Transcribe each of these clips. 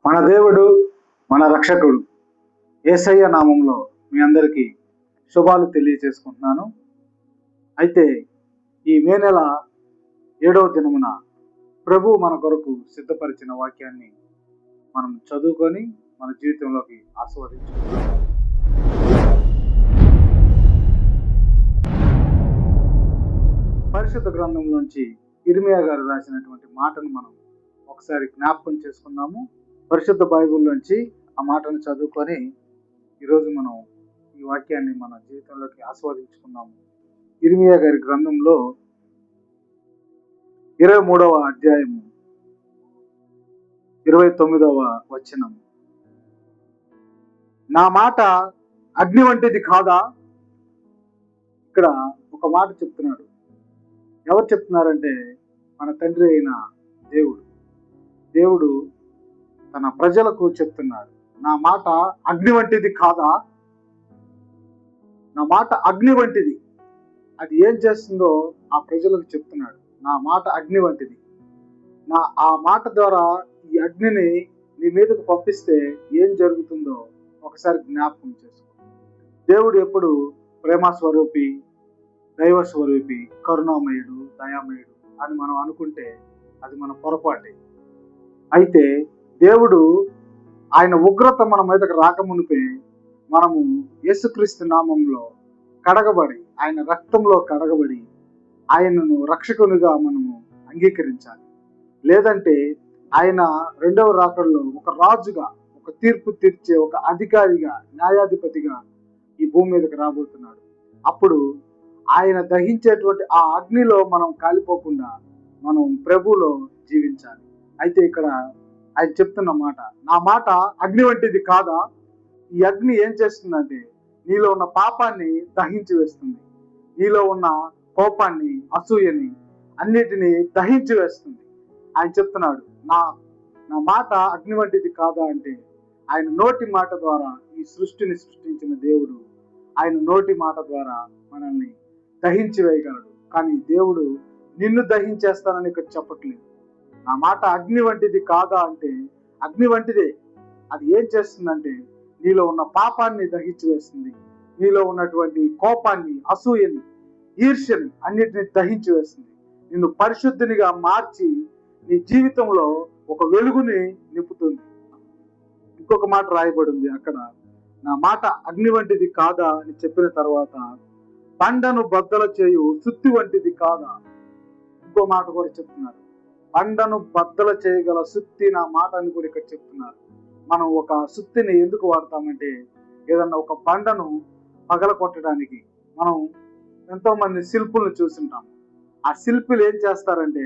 మన దేవుడు, మన రక్షకుడు యేసయ్య నామంలో మీ అందరికీ శుభాలు తెలియజేసుకుంటున్నాను. అయితే ఈ మే నెల 7వ దినమున ప్రభు మన కొరకు సిద్ధపరిచిన వాక్యాన్ని మనం చదువుకొని మన జీవితంలోకి ఆస్వాదించుకుంటాం. పరిశుద్ధ గ్రంథంలోంచి ఇర్మియా గారు రాసినటువంటి మాటను మనం ఒకసారి జ్ఞాపకం చేసుకుందాము. పరిశుద్ధ బైబిల్లోంచి ఆ మాటను చదువుకొని ఈరోజు మనం ఈ వాక్యాన్ని మన జీవితంలోకి ఆస్వాదించుకుందాము. ఇర్మియా గారి గ్రంథంలో 23వ అధ్యాయము 29వ వచనం. నా మాట అగ్ని వంటిది కాదా? ఇక్కడ ఒక మాట చెప్తున్నాడు. ఎవరు చెప్తున్నారంటే మన తండ్రి అయిన దేవుడు తన ప్రజలకు చెప్తున్నాడు, నా మాట అగ్ని వంటిది కాదా? నా మాట అగ్ని వంటిది. అది ఏం చేస్తుందో ఆ ప్రజలకు చెప్తున్నాడు. నా మాట అగ్ని వంటిది. ఆ మాట ద్వారా ఈ అగ్నిని నీ మీదకు పంపిస్తే ఏం జరుగుతుందో ఒకసారి జ్ఞాపకం చేసుకో. దేవుడు ఎప్పుడు ప్రేమ స్వరూపి, దైవ స్వరూపి, కరుణామయుడు, దయామయుడు అని మనం అనుకుంటే అది మన పొరపాటే. అయితే దేవుడు ఆయన ఉగ్రత మన మీదకి రాకమునిపే మనము యేసుక్రీస్తు నామంలో కడగబడి, ఆయన రక్తంలో కడగబడి ఆయనను రక్షకునిగా మనము అంగీకరించాలి. లేదంటే ఆయన రెండవ రాకడలో ఒక రాజుగా, ఒక తీర్పు తీర్చే ఒక అధికారిగా, న్యాయాధిపతిగా ఈ భూమి మీదకి రాబోతున్నాడు. అప్పుడు ఆయన దహించేటువంటి ఆ అగ్నిలో మనం కాలిపోకుండా మనం ప్రభువులో జీవించాలి. అయితే ఇక్కడ ఆయన చెప్తున్న మాట, నా మాట అగ్ని వంటిది కాదా? ఈ అగ్ని ఏం చేస్తుందంటే నీలో ఉన్న పాపాన్ని దహించి వేస్తుంది. నీలో ఉన్న కోపాన్ని, అసూయని అన్నిటినీ దహించి వేస్తుంది. ఆయన చెప్తున్నాడు, నా మాట అగ్ని వంటిది కాదా అంటే ఆయన నోటి మాట ద్వారా ఈ సృష్టిని సృష్టించిన దేవుడు ఆయన నోటి మాట ద్వారా మనల్ని దహించి వేయగలడు. కానీ దేవుడు నిన్ను దహించేస్తానని ఇక్కడ చెప్పట్లేదు. నా మాట అగ్ని వంటిది కాదా అంటే అగ్ని వంటిదే. అది ఏం చేస్తుందంటే నీలో ఉన్న పాపాన్ని దహించి వేస్తుంది. నీలో ఉన్నటువంటి కోపాన్ని, అసూయని, ఈర్ష్యని అన్నిటిని దహించి వేస్తుంది. నిన్ను పరిశుద్ధినిగా మార్చి నీ జీవితంలో ఒక వెలుగుని నింపుతుంది. ఇంకొక మాట రాయబడింది అక్కడ, నా మాట అగ్ని వంటిది కాదా అని చెప్పిన తర్వాత బండను బద్దల చేయు సుత్తి వంటిది కాదా? ఇంకో మాట కూడా చెప్తున్నారు, బండను బద్దల చేయగల సుత్తి నా మాట అని కూడా ఇక్కడ చెప్తున్నారు. మనం ఒక సుత్తిని ఎందుకు వాడతామంటే ఏదన్నా ఒక బండను పగల కొట్టడానికి. మనం ఎంతో మంది శిల్పులను చూసింటాం. ఆ శిల్పులు ఏం చేస్తారంటే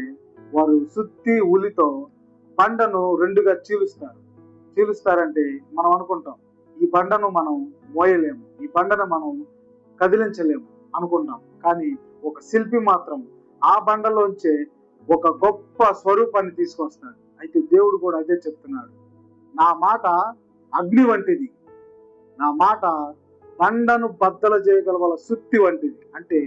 వారు సుత్తి, ఉలితో బండను రెండుగా చీలుస్తారంటే మనం అనుకుంటాం ఈ బండను మనం మోయలేము, ఈ బండను మనం కదిలించలేము అనుకుంటాం. కానీ ఒక శిల్పి మాత్రం ఆ బండలోంచే ఒక గొప్ప స్వరూపాన్ని తీసుకొస్తాడు. అయితే దేవుడు కూడా అదే చెప్తున్నాడు, నా మాట అగ్ని వంటిది, నా మాట బండను బద్దలు చేయగల సుత్తి వంటిది. అంటే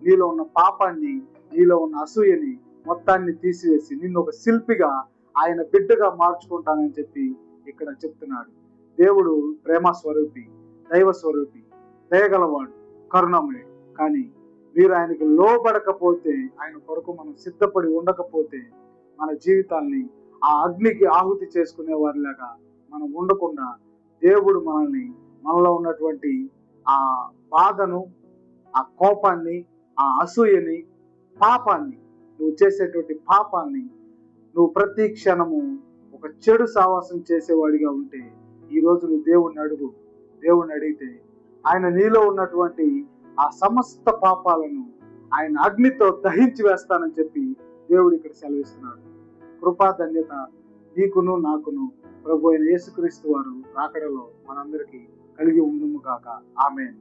నీలో ఉన్న పాపాన్ని, నీలో ఉన్న అసూయని మొత్తాన్ని తీసివేసి నిన్ను ఒక శిల్పిగా, ఆయన బిడ్డగా మార్చుకుంటానని చెప్పి ఇక్కడ చెప్తున్నాడు. దేవుడు ప్రేమ స్వరూపి, దైవ స్వరూపి, దయగలవాడు, కరుణామయుడు. కానీ మీరు ఆయనకు లోబడకపోతే, ఆయన కొరకు మనం సిద్ధపడి ఉండకపోతే మన జీవితాల్ని ఆ అగ్నికి ఆహుతి చేసుకునే వారిలాగా మనం ఉండకుండా దేవుడు మనలో ఉన్నటువంటి ఆ బాధను, ఆ కోపాన్ని, ఆ అసూయని, పాపాన్ని, నువ్వు చేసేటువంటి పాపాన్ని నువ్వు ప్రతి క్షణము ఒక చెడు సావాసం చేసేవాడిగా ఉంటే ఈరోజు నువ్వు దేవుణ్ణి అడిగితే ఆయన నీలో ఉన్నటువంటి ఆ సమస్త పాపాలను ఆయన అగ్నితో దహించి వేస్తానని చెప్పి దేవుడు ఇక్కడ సెలవిస్తున్నాడు. కృపా ధన్యత నీకును నాకును ప్రభు అయిన యేసుక్రీస్తు వారు రాకడలో మనందరికీ కలిగి ఉండుము గాక. ఆమేన్.